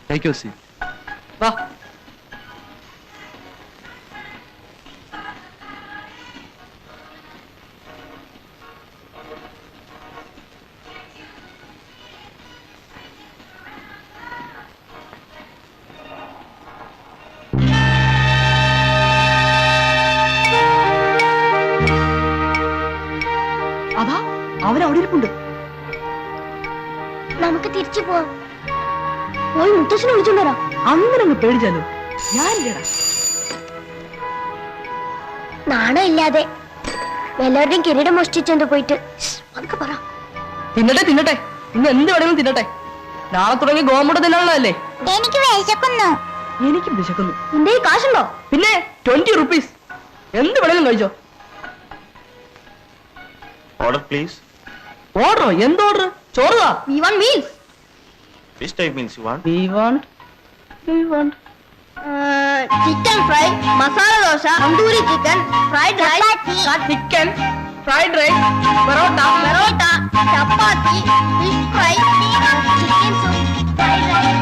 Take your seat. വാ. അതാ അവരവിടെ ഇരിപ്പുണ്ട്. നമുക്ക് തിരിച്ചു പോവാം. പോയി മുത്തശ്ശനെ വിളിച്ചോണ്ടരാ. അങ്ങനെ അങ്ങ് പേടിച്ചാലോ? ഞാനില്ലടാ. നാണം ഇല്ലാതെ എല്ലാവരുടെയും കിരീടം മോഷ്ടിച്ചെന്ത് പോയിട്ട് അതൊക്കെ പറ. തിന്നട്ടെ തിന്നട്ടെ, ഇന്ന് എന്ത് വേണമെങ്കിലും തിന്നട്ടെ. നാളെ തുടങ്ങി ഗോമുട തിന്നാനുള്ളതല്ലേ. എനിക്ക് വിശക്കുന്നു. എനിക്ക് വിശക്കുന്നു. നിന്റെ ഈ കാശുണ്ടോ? പിന്നെ 20 rupees. എന്ത് വേണമെങ്കിലും കഴിച്ചോ. Order please. ഓർഡറോ? എന്ത് order? ചോറുക. We want meals. Which type meals you want? We want. Chicken fry, masala dosa, tandoori chicken, fried rice, Chicken, fried rice, parota, chapati, fish fry, chicken soup, fried rice.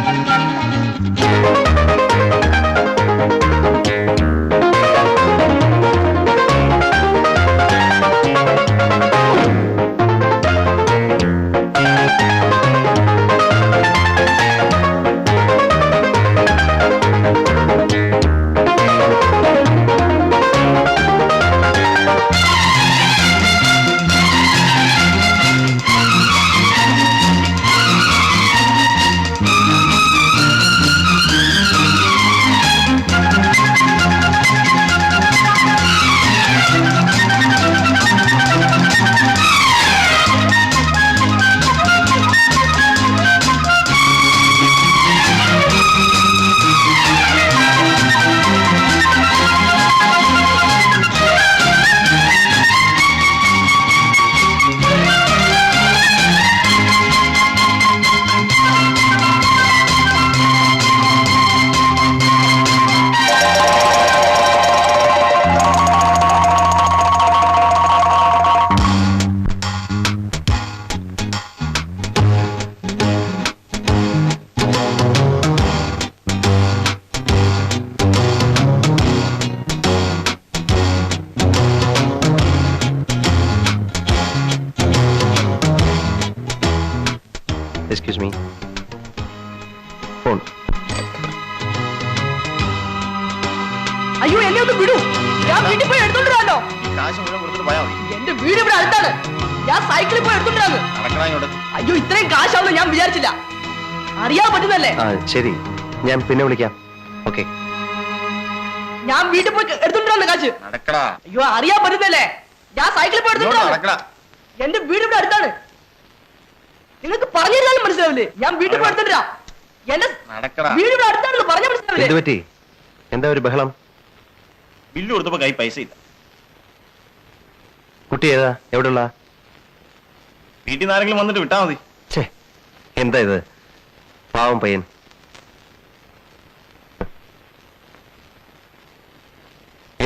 Excuse me. Phone. അയ്യോ എന്നെ ഒന്ന് വിടൂ. ഞാൻ വീട്ടിൽ പോയി എടുത്തോണ്ടിരാണോ? കാശ് മുഴുവൻ കൊടുത്തിട്ട് പോയാ മതി. എന്റെ വീട് ഇവിടെ അടുത്താണ്. ഞാൻ സൈക്കിളിൽ പോയി എടുത്തോണ്ടിരാന്ന്. നടക്കണ ഇങ്ങോട്ട്. അയ്യോ ഇത്രയും കാശാവുന്ന ഞാൻ വിചാരിച്ചില്ല. അറിയാൻ പറ്റുന്നല്ലേ? ശരി, ഞാൻ പിന്നെ വിളിക്കാം. ഓക്കെ. ഞാൻ വീട്ടിൽ പോയി എടുത്തോണ്ടിരാന്ന് കാശ്. നടക്കടാ. അയ്യോ അറിയാൻ പറ്റുന്നല്ലേ? ഞാൻ സൈക്കിളിൽ പോയി എടുത്തോണ്ടിരാ. എന്റെ വീട് ഇവിടെ അടുത്താണ്. നിങ്ങൾക്ക് പറഞ്ഞു തരാനും മനസ്സിലാവില്ലേ? ഞാൻ വീട്ടിൽ പോയി എടുത്തോണ്ടിരാ. എന്റെ വീട് ഇവിടെ അടുത്താണെന്ന് പറഞ്ഞാൽ മനസ്സിലാവില്ലേ? എന്താ ഒരു ബഹളം? ബില്ല് കൊടുത്തപ്പോ കൈ പൈസ ഇല്ല. കുട്ടി ഏതാ? എവിടെയുള്ള? വീട്ടിൽ നിന്ന് ആരെങ്കിലും വന്നിട്ട് വിട്ടാ മതി. എന്താ ഇത്? പാവം പയ്യൻ.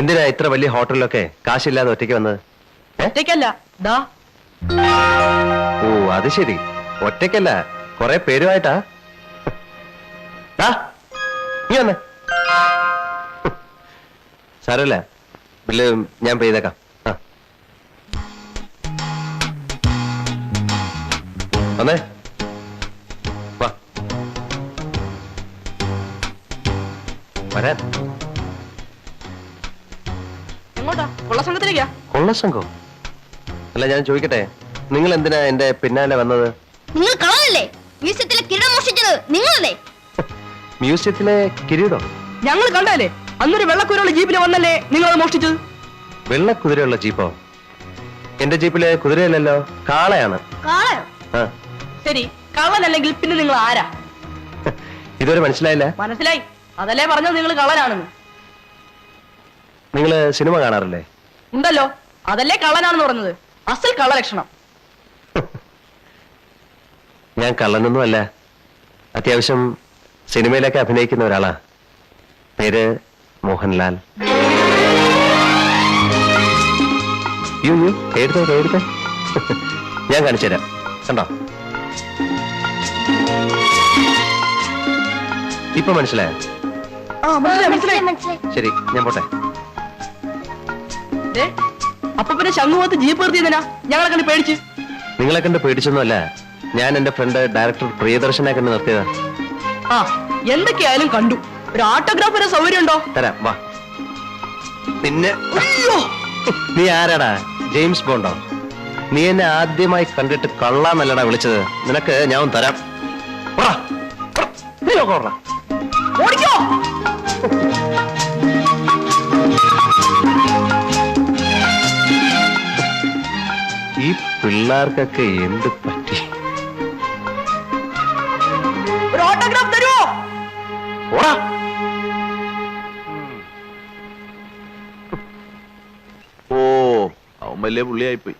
എന്തിനാ ഇത്ര വലിയ ഹോട്ടലിലൊക്കെ കാശില്ലാതെ ഒറ്റയ്ക്ക് വന്നത്? ഒറ്റയ്ക്കല്ല, ദാ. ഓ അത് ശരി, ഒറ്റയ്ക്കല്ല, കുറെ പേരുമായിട്ടാ. നീ വന്നേ. സാരല്ല, ബില്ല് ഞാൻ പേ ചെയ്തേക്കാം. വന്നേ, വാ വരാൻ. എങ്ങോട്ടാ? കൊള്ളസംഘത്തിലേക്കാ? കൊള്ളസംഘം? അല്ല ഞാൻ ചോദിക്കട്ടെ, നിങ്ങൾ എന്തിനാ എന്റെ പിന്നാലെ വന്നത്? നിങ്ങൾ കളവല്ലേ? മ്യൂസിയത്തിലെ കിരീടം മോഷ്ടിച്ചത് നിങ്ങളല്ലേ? മ്യൂസിയത്തിലെ കിരീടം? ഞങ്ങൾ കണ്ടല്ലേ, അന്നൊരു വെള്ളക്കുതിരയുള്ള ജീപ്പിൽ വന്നല്ലേ നിങ്ങൾ അത് മോഷ്ടിച്ചത്? വെള്ളക്കുതിരയുള്ള ജീപ്പോ? എന്റെ ജീപ്പിലെ കുതിരയല്ലല്ലോ, കാളയാണ്. കാളയോ? ശരി, കള്ളനല്ലെങ്കിൽ പിന്നെ നിങ്ങൾ ആരാ? ഇതുവരെ മനസ്സിലായില്ല? മനസ്സിലായി, അതല്ലേ പറഞ്ഞത് നിങ്ങൾ കള്ളനാണെന്ന്. നിങ്ങള് സിനിമ കാണാറില്ലേ? ഉണ്ടല്ലോ, അതല്ലേ കള്ളനാണെന്ന് പറഞ്ഞത്. അസൽ കള്ളലക്ഷണം. ഞാൻ കള്ളനൊന്നും അല്ല, അത്യാവശ്യം സിനിമയിലൊക്കെ അഭിനയിക്കുന്ന ഒരാളാ. പേര് മോഹൻലാൽ. എടുത്തേ ഞാൻ കാണിച്ചു തരാം, കണ്ടോ? ഇപ്പൊ മനസ്സിലായോ? മനസ്സിലായി. ശരി, ഞാൻ പോട്ടെ. ദേ, അപ്പൊ പിന്നെ ശംഖുമുഖത്ത് ജീപ്പ് നിർത്തിയതിനാ ഞങ്ങളെ കണ്ട് പേടിച്ച്? നിങ്ങളെ കണ്ട് പേടിച്ചൊന്നുമല്ല, ഞാൻ എന്റെ ഫ്രണ്ട് ഡയറക്ടർ പ്രിയദർശനെ കണ്ട് നിർത്തിയതാ. ആ, എന്തൊക്കെയായാലും കണ്ടു. ഒരു ഓട്ടോഗ്രാഫ് വരെ സൗകര്യം ഉണ്ടോ? തരാം, വാ. പിന്നെ അയ്യോ, നീ ആരാടാ? ജെയിംസ് ബോണ്ടോ? നീ എന്നെ ആദ്യമായി കണ്ടിട്ട് കള്ളാന്നല്ലടാ വിളിച്ചത്. നിനക്ക് ഞാൻ തരാം. ഓടിക്കോ. ഈ പിള്ളേർക്കൊക്കെ എന്ത് പറ്റി? ഒരു ഓട്ടോഗ്രാഫ് തരുമോ? ഓടാ. ഓ, അവൻ വലിയ പുള്ളിയായിപ്പോയി.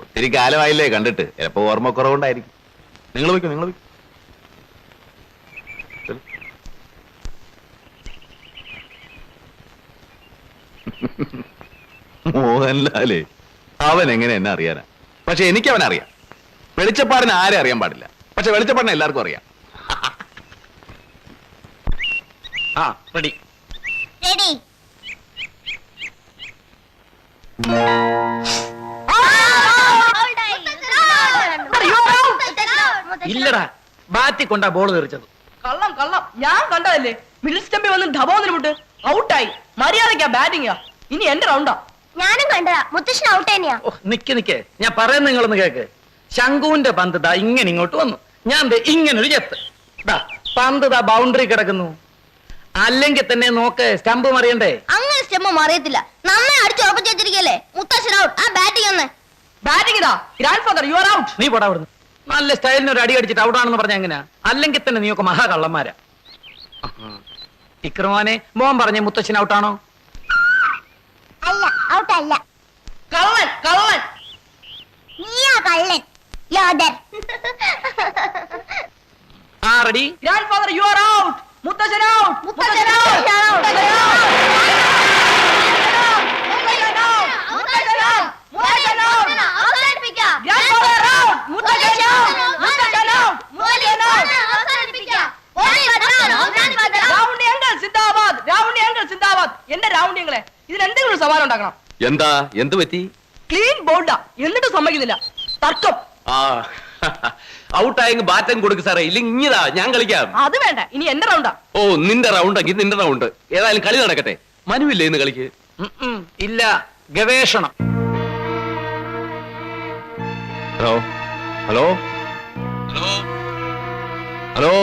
ഒത്തിരി കാലമായില്ലേ കണ്ടിട്ട്, ചിലപ്പോ ഓർമ്മക്കുറവുണ്ടായിരിക്കും. നിങ്ങൾ വയ്ക്കും, നിങ്ങൾ വയ്ക്കും. മോഹൻലാലേ, അവൻ എങ്ങനെ എന്നെ അറിയാനാ? പക്ഷെ എനിക്ക് അവൻ അറിയാം. വെളിച്ചപ്പാടിന് ആരെ അറിയാൻ പാടില്ല, പക്ഷെ വെളിച്ചപ്പാടിനെ എല്ലാവർക്കും അറിയാം. ആ റെഡി. റെഡി. ഇല്ലടാ, ബാറ്റി കൊണ്ടാ ബോൾ തെറിച്ചത്. കള്ളം കള്ളം, ഞാൻ കണ്ടതല്ലേ. മിഡിൽ സ്റ്റംപിൽ വന്ന് ധബോന്നിന് വിട്ട് ഔട്ടായി. മര്യാദക്കാ ബാറ്റിംഗാ. ഇനി എന്റെ റൗണ്ടാ. ഞാനും കണ്ടതാ, മുത്തശ്ശൻ ഔട്ട് തന്നെയാ. ഓ, നിക്ക് ഞാൻ പറയുന്ന നിങ്ങളൊന്ന് കേക്ക്. ശംഖുവിന്റെ പന്ത് ദാ ഇങ്ങനെ ഇങ്ങോട്ട് വന്നു. ഞാൻ ദേ ഇങ്ങനൊരു ചെത്ത്. ദാ പന്ത് ദാ ബൗണ്ടറി കിടക്കുന്നു. അല്ലെങ്കിൽ തന്നെ നോക്ക്, സ്റ്റംപ് മറിയണ്ടേ? അങ്ങനെ സ്റ്റെമ്മ അറിയത്തില്ല. നന്നായി അടിച്ചുറപ്പിച്ച് വെച്ചിരിക്കല്ലേ മുത്തശ്ശൻ ഔട്ട്. ആ ബാറ്റിംഗ് ഒന്ന്. ബാറ്റിംഗ് ഇതാ. Grand father, you are out. നീ പോടാ അവിടുന്ന്. നല്ല സ്റ്റൈലിന് ഒരു അടി അടിച്ചിട്ട് ഔട്ടാണെന്ന് പറഞ്ഞ എങ്ങനെയാ? അല്ലെങ്കിൽ തന്നെ നീയൊക്കെ മഹാകള്ളന്മാരാ. ഇക്രമാനെ, മോൻ പറഞ്ഞ മുത്തശ്ശൻ ഔട്ടാണോ? അല്ല, ഔട്ട് അല്ല. കള്ളൻ കള്ളൻ. നീയാ കള്ളൻ. ലോദർ. ആ ready. Grand father, you are out. മുത്തശ്ശൻ ഔട്ട്. മുത്തശ്ശൻ ഔട്ട്. എന്റെ റൗണ്ടിങ്ങളെ, ഇതിൽ എന്തെങ്കിലും സവാൽ ഉണ്ടാക്കണം. എന്താ, എന്ത് പറ്റി? ക്ലീൻ ബോൾഡാ, എന്നിട്ട് സമ്മതിക്കുന്നില്ല. തർക്കം. ആ, ഔട്ടായെങ്കിൽ ബാറ്റൻ കൊടുക്ക് സാറേ, ഇല്ലെങ്കിൽ ഇഞ്ഞതാ ഞാൻ കളിക്കാം. അത് വേണ്ട, ഇനി എന്റെ റൗണ്ടാ. ഓ, നിന്റെ റൗണ്ടെങ്കിൽ നിന്റെ റൗണ്ട്. ഏതായാലും കളി നടക്കട്ടെ. മനുവില്ലേ ഇന്ന് കളിക്ക്? ഇല്ല, ഗവേഷണം. ഹലോ ഹലോ ഹലോ ഹലോ,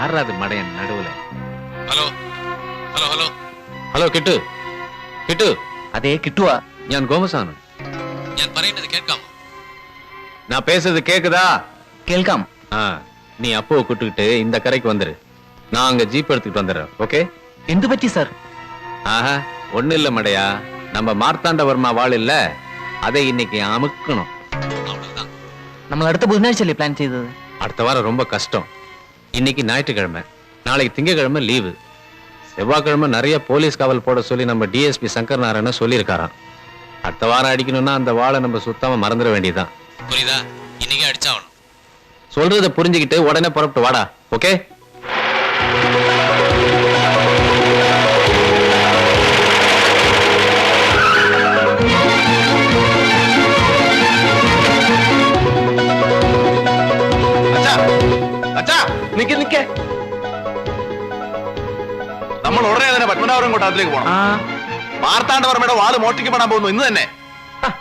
ആരാ അത് മടയൻ നടുവിലെ? ഹലോ ഹലോ ഹലോ ഹലോ, കിട്ടു കിട്ടു. അതേ കിട്ടുവാ. ഞാൻ ഗോമസാണ്. ഞാൻ പറയുന്നത് കേൾക്കാമോ? நான் பேசுறது கேக்குதா? കേൾക്കാം. ஆ, நீ அப்போ கூட்டுக்கிட்டு இந்த கரைக்கு வந்துரு. நான் அங்க ஜீப் எடுத்துக்கிட்டு வந்துடுறேன். ஓகே? എന്തു പറ്റി സാർ? ஆஹா, ஒண்ணு இல்ல மடையா, நம்ம மார்த்தாண்டவர்மா வாழ் இல்ல, அதை இன்னைக்கு அமுக்கணும். அவ்வளவுதான். നമ്മൾ അടുത്ത ബുധനാഴ്ചയല്ലേ പ്ലാൻ ചെയ്തത്? அடுத்த வாரம் ரொம்ப கஷ்டம். இன்னைக்கு ஞாயிற்றுக்கிழமை, நாளைக்கு திங்கக்கிழமை லீவு. செவ்வாய்க்கிழமை நிறைய போலீஸ் காவல் போட சொல்லி நம்ம டிஎஸ்பி சங்கர் நாராயண சொல்லியிருக்காராம். அடுத்த வாரம் அடிக்கணும்னா அந்த வாளை நம்ம சுத்தமா மறந்துட வேண்டியதுதான். புரியுதா? இன்னைக்கு அடிச்சாகணும். சொல்றத புரிஞ்சுக்கிட்டு உடனே புறப்பட்டு வாடா. ஓகே? നിക്ക്, നമ്മൾ ഉടനെ തന്നെ പത്മനാഭപുരം കൊട്ടാരത്തിലേക്ക് പോകണം. മാർത്താണ്ഡവർമ്മയുടെ വാള് മോഷ്ടിക്കപ്പെടാൻ പോകുന്നു ഇന്ന് തന്നെ.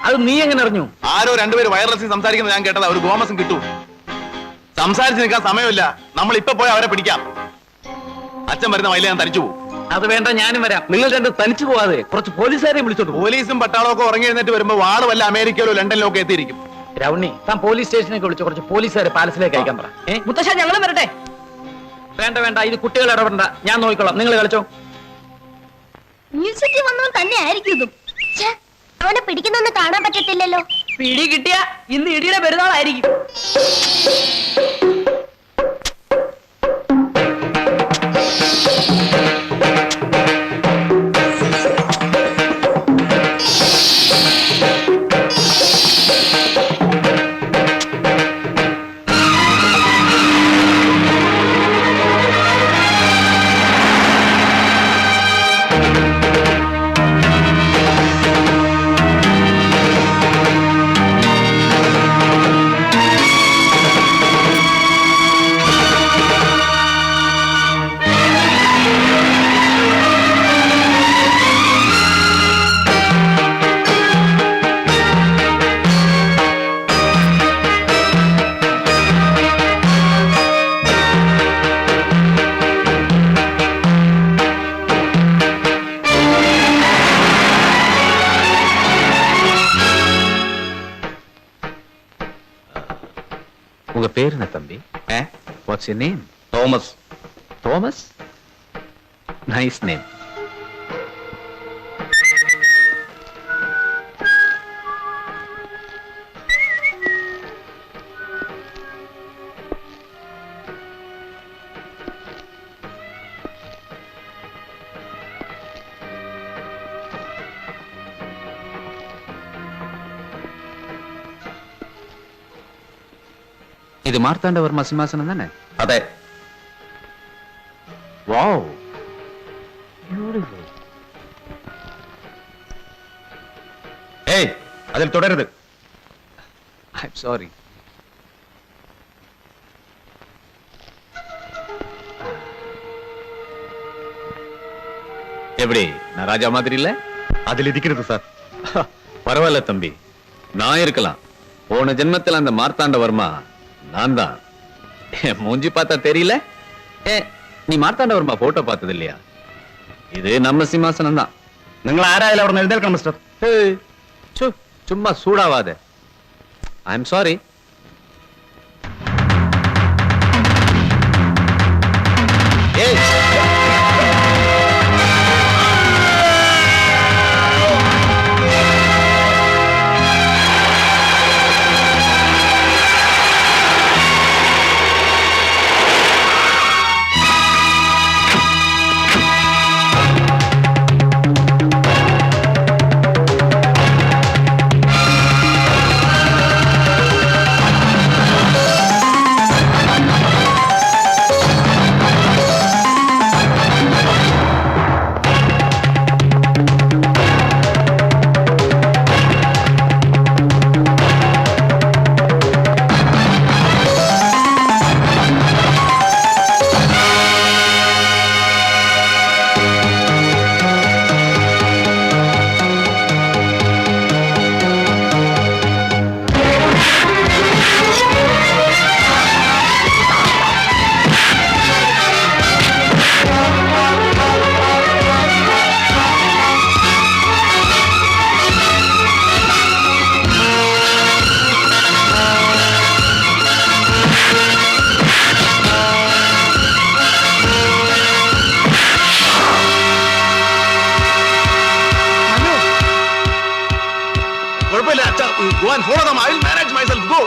അത് നീ എങ്ങനെ അറിഞ്ഞു? ആരോ രണ്ടുപേര് വയർലെസ്സിൽ സംസാരിക്കുന്നത് ഞാൻ കേട്ടതാ. ഒരു ഗോമസം കിട്ടൂ. സംസാരിച്ച് നിൽക്കാൻ സമയമില്ല. നമ്മൾ ഇപ്പൊ പോയി അവരെ പിടിക്കാം. അച്ഛൻ വരുന്ന വയലിൽ ഞാൻ തനിച്ചു പോകും. അത് വേണ്ട, ഞാനും വരാം. നിങ്ങൾ രണ്ട് തനിച്ചു പോവാതെ കുറച്ച് പോലീസുകാരെ വിളിച്ചോട്ട്. പോലീസും പട്ടാളവും ഒക്കെ ഉറങ്ങി എഴുന്നേറ്റ് വരുമ്പോ വാള് വല്ല അമേരിക്കയിലോ ലണ്ടനിലോ ഒക്കെ എത്തിയിരിക്കും. രൗണി, താൻ പോലീസ് സ്റ്റേഷനിലേക്ക് വിളിച്ച് കുറച്ച് പോലീസുകാരെ പാലസിലേക്ക് അയക്കാൻ പറ. മുത്തശ്ശ, ഞങ്ങളും വരട്ടെ? വേണ്ട, ഇത് കുട്ടികൾ ഇടപെടണ്ട, ഞാൻ നോക്കിക്കോളാം. നിങ്ങൾ കളിച്ചോ. മ്യൂസിയത്തിൽ വന്നവൻ തന്നെ ആയിരിക്കും ഇതും. അവനെ പിടിക്കുന്നൊന്നും കാണാൻ പറ്റത്തില്ലല്ലോ. പിടി കിട്ടിയ ഇന്ന് ഇടിയുടെ പെരുന്നാളായിരിക്കും. பேர் என்ன தம்பி? What's your name? Thomas. Thomas? Nice name. ഇത് മാർത്താണ്ഡവർമ്മ സിംഹാസനം തന്നെ? അതെ. വാവ്. ഏയ്, അതിൽ തുടരുത്. I am sorry. எப்படி நான் ராஜா மாதிரி இல்ல? അതിൽ ഇരിക്കരുത് സാർ. பரவாயில்ல தம்பி, நான் இருக்கலாம். போன ஜென்மத்தில் அந்த மார்த்தாண்டவர்மா நான் தான். என் மூஞ்சி பார்த்தா தெரியல? நீ மார்த்தாண்டவர்மா போட்டோ பார்த்தது இல்லையா? இது நம்ம சிம்மாசனம் தான். നിങ്ങൾ ആരായാലും അവിടെ എഴുന്നേൽക്കണം മിസ്റ്റർ. சும்மா சூடாவாத. I am sorry. ஏய், കുഴപ്പമില്ല അച്ഛാ. Go and follow them. I will manage myself. Go.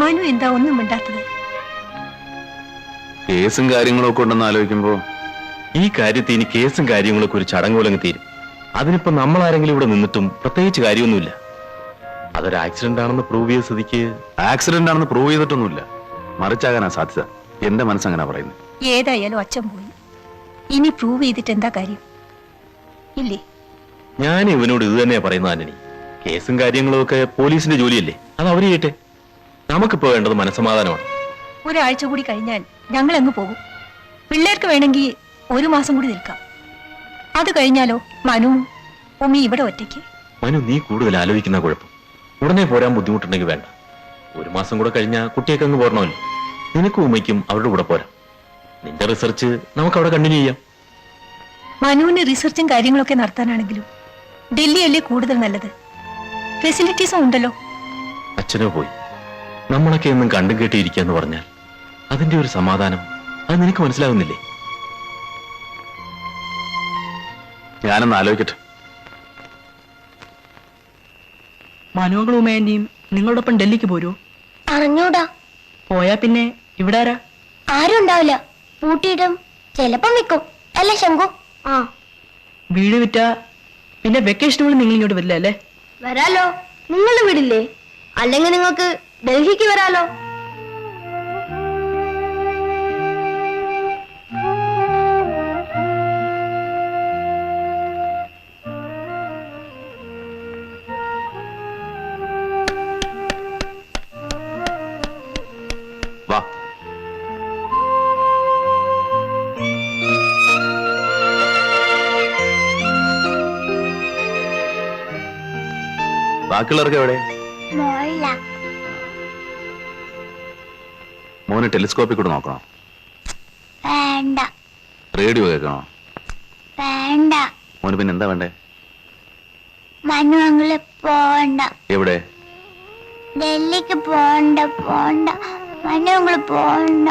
Manu എന്താ ഒന്നും മിണ്ടാത്തത്? കേസും കാര്യങ്ങളും ഒക്കെ ഉണ്ടെന്ന് ആലോചിക്കുമ്പോ ഈ കാര്യത്തിൽ ഇനി കേസും കാര്യങ്ങളൊക്കെ ഒരു ചടങ്ങുപോലങ്ങ് തീരും. അതിനിപ്പോ നമ്മൾ ആരെങ്കിലും ഇവിടെ നിന്നിട്ടും പ്രത്യേകിച്ച് കാര്യമൊന്നുമില്ല. അതൊരു ആക്സിഡന്റ് ആണെന്ന് പ്രൂവ് ചെയ്ത സ്ഥിതിക്ക് ആക്സിഡന്റ് ആണെന്ന് പ്രൂവ് ചെയ്തിട്ടൊന്നുമില്ല, മറിച്ചാകാനാ സാധ്യത. എന്റെ മനസ്സങ്ങനെ പറയുന്നത്. ഏതായാലും അച്ഛൻ പോയി, ഇനി പ്രൂവ് ചെയ്തിട്ട് എന്താ കാര്യം? ഇല്ലേ? ഞാൻ ഇവനോട് ഇത് തന്നെയാ പറയുന്നത് ആന്റണി. കേസും കാര്യങ്ങളും ഒക്കെ പോലീസിന്റെ ജോലിയല്ലേ, അത് അവര് ചെയ്യട്ടെ. നമുക്കിപ്പോ വേണ്ടത് മനസ്സമാധാനമാണ്. ഒരാഴ്ച കൂടി കഴിഞ്ഞാൽ ഞങ്ങൾ അങ്ങ് പോകും. പിള്ളേർക്ക് വേണമെങ്കിൽ 1 മാസം കൂടി നിൽക്കാം. അത് കഴിഞ്ഞാലോ മനുവും ഉമ്മി ഇവിടെ ഒറ്റയ്ക്ക്. മനു, നീ കൂടുതൽ ആലോചിക്കുന്ന കുഴപ്പം. ഉടനെ പോരാൻ ബുദ്ധിമുട്ടുണ്ടെങ്കിൽ വേണ്ട. 1 മാസം കൂടെ കഴിഞ്ഞാൽ കുട്ടിയൊക്കെ അങ്ങ് പോരണമല്ലോ. നിനക്കും ഉമ്മയ്ക്കും അവരുടെ കൂടെ പോരാ. നിന്റെ റിസർച്ച് നമുക്ക് അവിടെ കണ്ടിന്യൂ ചെയ്യാം. മനുവിന് റിസർച്ചും കാര്യങ്ങളൊക്കെ നടത്താനാണെങ്കിലും ഡൽഹിയല്ലേ കൂടുതൽ നല്ലത്. ഫെസിലിറ്റീസും ഉണ്ടല്ലോ. അച്ഛനോ പോയി നമ്മളൊക്കെ എന്നും കണ്ടും കേട്ടിരിക്കാന്ന് പറഞ്ഞാൽ അതിന്റെ ഒരു സമാധാനം അത് നിനക്ക് മനസ്സിലാകുന്നില്ലേ? ഞാനൊന്ന് ആലോചിക്കട്ടെ. മനുവങ്ങളും ഉമ്മേന്റെയും നിങ്ങളോടൊപ്പം ഡൽഹിക്ക് പോരൂ? അറിഞ്ഞൂടാ. പോയാ പിന്നെ ഇവിടെ ആരാ? ആരും ഉണ്ടാവില്ല. പൂട്ടിയിടും. ചിലപ്പം വിൽക്കും അല്ലേ ശങ്കു? ആ, വീട് വിറ്റ പിന്നെ വെക്കേഷനുകളിൽ നിങ്ങൾ ഇങ്ങോട്ട് വരില്ല അല്ലേ? വരാലോ. നിങ്ങളുടെ വീടില്ലേ? അല്ലെങ്കിൽ നിങ്ങൾക്ക് ഡൽഹിക്ക് വരാലോ. വാ. ബാക്കിയുള്ളവർക്ക് എവിടെ? മോന് ടെലിസ്കോപ്പിൽ കൂടെ നോക്കണോ? വേണ്ട. റേഡിയോ കേൾക്കണോ? വേണ്ട. മോന് പിന്നെ എന്താ വേണ്ടേ? മനു അങ്ങള് പോണ്ട. എവിടെ? ഡൽഹിക്ക് പോണ്ട. മനു അങ്ങള് പോണ്ട.